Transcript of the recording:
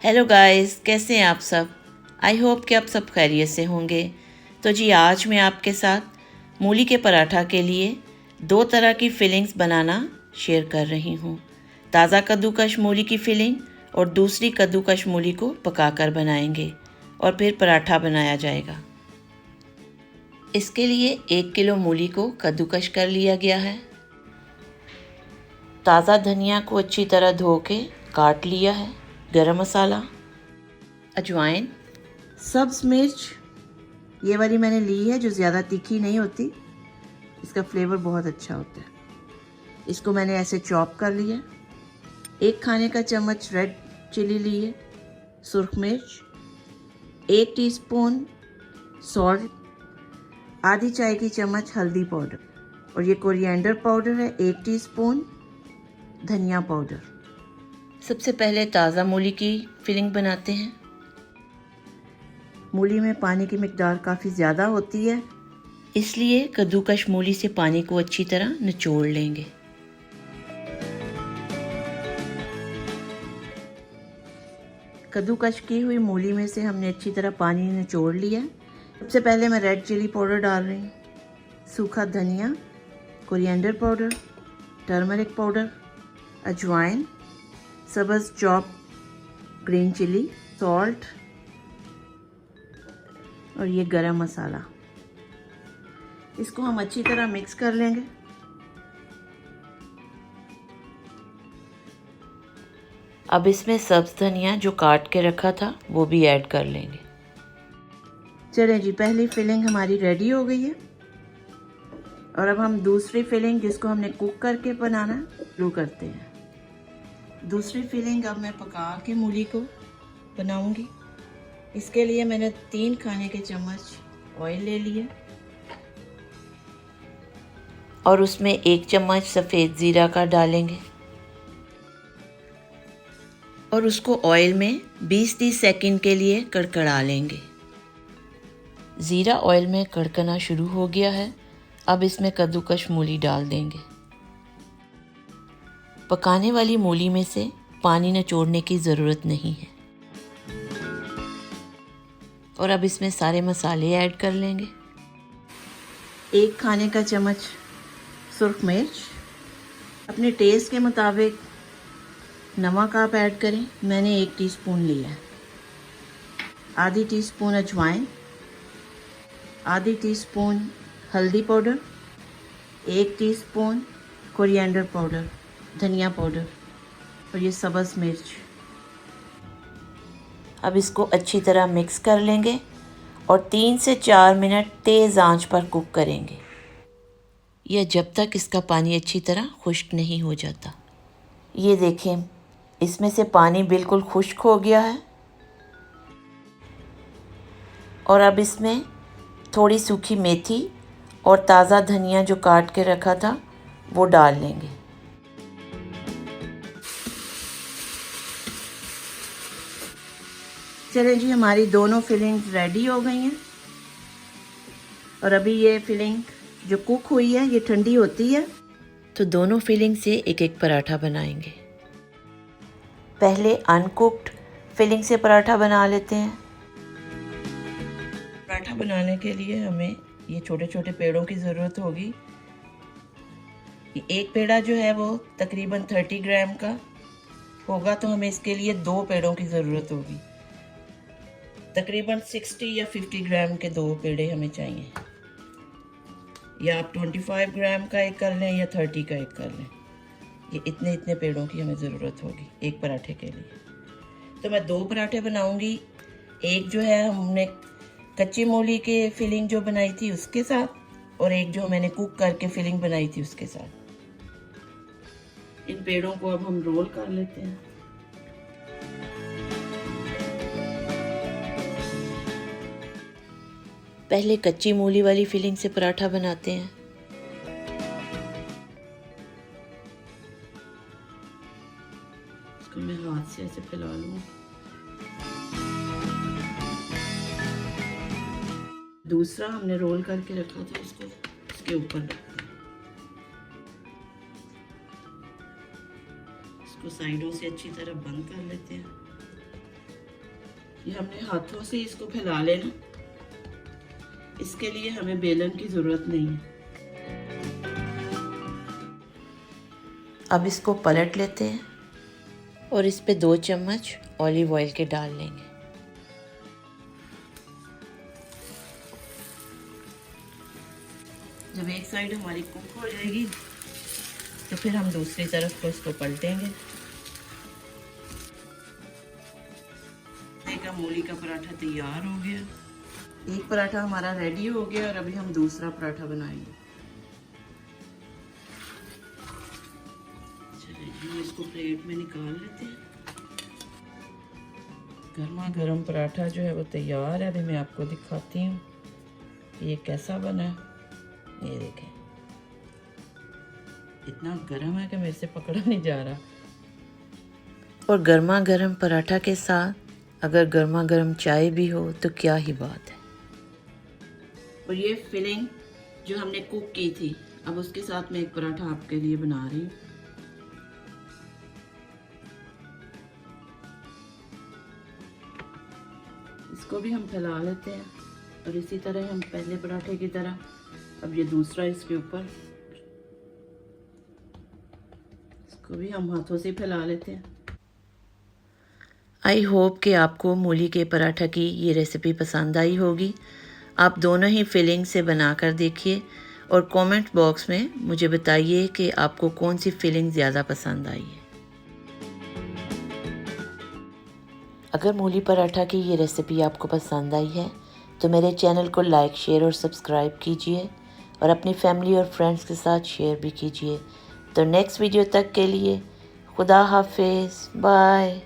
Hello guys, कैसे हैं आप सब। आई होप कि आप सब खैरियत से होंगे। तो जी आज मैं आपके साथ मूली के पराठा के लिए दो तरह की फिलिंग्स बनाना शेयर कर रही हूँ। ताज़ा कद्दूकस मूली की फिलिंग और दूसरी कद्दूकस मूली को पकाकर बनाएंगे और फिर पराठा बनाया जाएगा। इसके लिए 1 किलो मूली को कद्दूकस कर लिया गया है। ताज़ा धनिया को अच्छी तरह धो के काट लिया है। गरम मसाला, अजवाइन, सब्ज मिर्च, ये वाली मैंने ली है जो ज़्यादा तीखी नहीं होती, इसका फ्लेवर बहुत अच्छा होता है। इसको मैंने ऐसे चॉप कर लिया। 1 खाने का चम्मच रेड चिली ली है, सुर्ख मिर्च, 1 टीस्पून सॉल्ट, आधी चाय की चम्मच हल्दी पाउडर, और ये कोरिएंडर पाउडर है 1 टीस्पून, धनिया पाउडर। सबसे पहले ताज़ा मूली की फिलिंग बनाते हैं। मूली में पानी की मिकदार काफ़ी ज़्यादा होती है, इसलिए कद्दूकस मूली से पानी को अच्छी तरह निचोड़ लेंगे। कद्दूकस की हुई मूली में से हमने अच्छी तरह पानी निचोड़ लिया है। सबसे पहले मैं रेड चिली पाउडर डाल रही हूँ, सूखा धनिया, कोरिएंडर पाउडर, टर्मरिक पाउडर, अजवाइन, सब्ज़ चॉप ग्रीन चिली, सॉल्ट और ये गरम मसाला। इसको हम अच्छी तरह मिक्स कर लेंगे। अब इसमें सब्ज़ धनिया जो काट के रखा था वो भी ऐड कर लेंगे। चलें जी, पहली फिलिंग हमारी रेडी हो गई है और अब हम दूसरी फिलिंग जिसको हमने कुक करके बनाना शुरू करते हैं। दूसरी फिलिंग अब मैं पका के मूली को बनाऊंगी। इसके लिए मैंने 3 खाने के चम्मच ऑयल ले लिए और उसमें 1 चम्मच सफ़ेद ज़ीरा का डालेंगे और उसको ऑयल में 20-30 सेकंड के लिए कड़कड़ा लेंगे। ज़ीरा ऑयल में कड़कना शुरू हो गया है। अब इसमें कद्दूकस मूली डाल देंगे। पकाने वाली मूली में से पानी निचोड़ने की ज़रूरत नहीं है। और अब इसमें सारे मसाले ऐड कर लेंगे। 1 खाने का चम्मच सुर्ख मिर्च, अपने टेस्ट के मुताबिक नमक आप ऐड करें, मैंने 1 टीस्पून लिया है। आधी टीस्पून अजवाइन, आधी टीस्पून हल्दी पाउडर, 1 टीस्पून कोरिएंडर पाउडर, धनिया पाउडर और ये सब्ज़ मिर्च। अब इसको अच्छी तरह मिक्स कर लेंगे और 3 से 4 मिनट तेज़ आंच पर कुक करेंगे, यह जब तक इसका पानी अच्छी तरह खुश्क नहीं हो जाता। ये देखें, इसमें से पानी बिल्कुल खुश्क हो गया है और अब इसमें थोड़ी सूखी मेथी और ताज़ा धनिया जो काट के रखा था वो डाल लेंगे। चलें जी, हमारी दोनों फिलिंग्स रेडी हो गई हैं और अभी ये फिलिंग जो कुक हुई है ये ठंडी होती है तो दोनों फिलिंग से एक एक पराठा बनाएंगे। पहले अनकुक्ड फिलिंग से पराठा बना लेते हैं। पराठा बनाने के लिए हमें ये छोटे छोटे पेड़ों की ज़रूरत होगी। एक पेड़ा जो है वो तकरीबन 30 ग्राम का होगा, तो हमें इसके लिए 2 पेड़ों की ज़रूरत होगी। तकरीबन 60 या 50 ग्राम के 2 पेड़े हमें चाहिए, या आप 25 ग्राम का एक कर लें या 30 का एक कर लें। ये इतने पेड़ों की हमें ज़रूरत होगी एक पराठे के लिए। तो मैं 2 पराठे बनाऊंगी। एक जो है हमने कच्ची मूली के फिलिंग जो बनाई थी उसके साथ, और एक जो मैंने कुक करके फिलिंग बनाई थी उसके साथ। इन पेड़ों को अब हम रोल कर लेते हैं। पहले कच्ची मूली वाली फिलिंग से पराठा बनाते हैं। इसको मैं हाथ से ऐसे फैला लूँ। दूसरा हमने रोल करके रखा था, इसको इसके ऊपर रखते हैं। इसको साइडों से अच्छी तरह बंद कर लेते हैं। ये हमने हाथों से इसको फैला लेना, इसके लिए हमें बेलन की ज़रूरत नहीं है। अब इसको पलट लेते हैं और इस पे 2 चम्मच ऑलिव ऑयल के डाल लेंगे। जब एक साइड हमारी कुक हो जाएगी तो फिर हम दूसरी तरफ को इसको पलटेंगे। देखा मूली का पराठा तैयार हो गया। एक पराठा हमारा रेडी हो गया और अभी हम दूसरा पराठा बनाएंगे। चलिए इसको प्लेट में निकाल लेते हैं। गर्मा गर्म पराठा जो है वो तैयार है। अभी मैं आपको दिखाती हूँ ये कैसा बना है। ये देखें, इतना गर्म है कि मेरे से पकड़ा नहीं जा रहा। और गर्मा गर्म पराठा के साथ अगर गर्मा गर्म चाय भी हो तो क्या ही बात है। और ये फिलिंग जो हमने कुक की थी, अब उसके साथ मैं एक पराठा आपके लिए बना रही हूँ। इसको भी हम फैला लेते हैं और इसी तरह हम पहले पराठे की तरह अब ये दूसरा इसके ऊपर, इसको भी हम हाथों से फैला लेते हैं। आई होप कि आपको मूली के पराठा की ये रेसिपी पसंद आई होगी। आप दोनों ही फिलिंग से बनाकर देखिए और कमेंट बॉक्स में मुझे बताइए कि आपको कौन सी फिलिंग ज़्यादा पसंद आई है। अगर मूली पराठा की ये रेसिपी आपको पसंद आई है तो मेरे चैनल को लाइक, शेयर और सब्सक्राइब कीजिए और अपनी फैमिली और फ्रेंड्स के साथ शेयर भी कीजिए। तो नेक्स्ट वीडियो तक के लिए खुदा हाफिज़, बाय।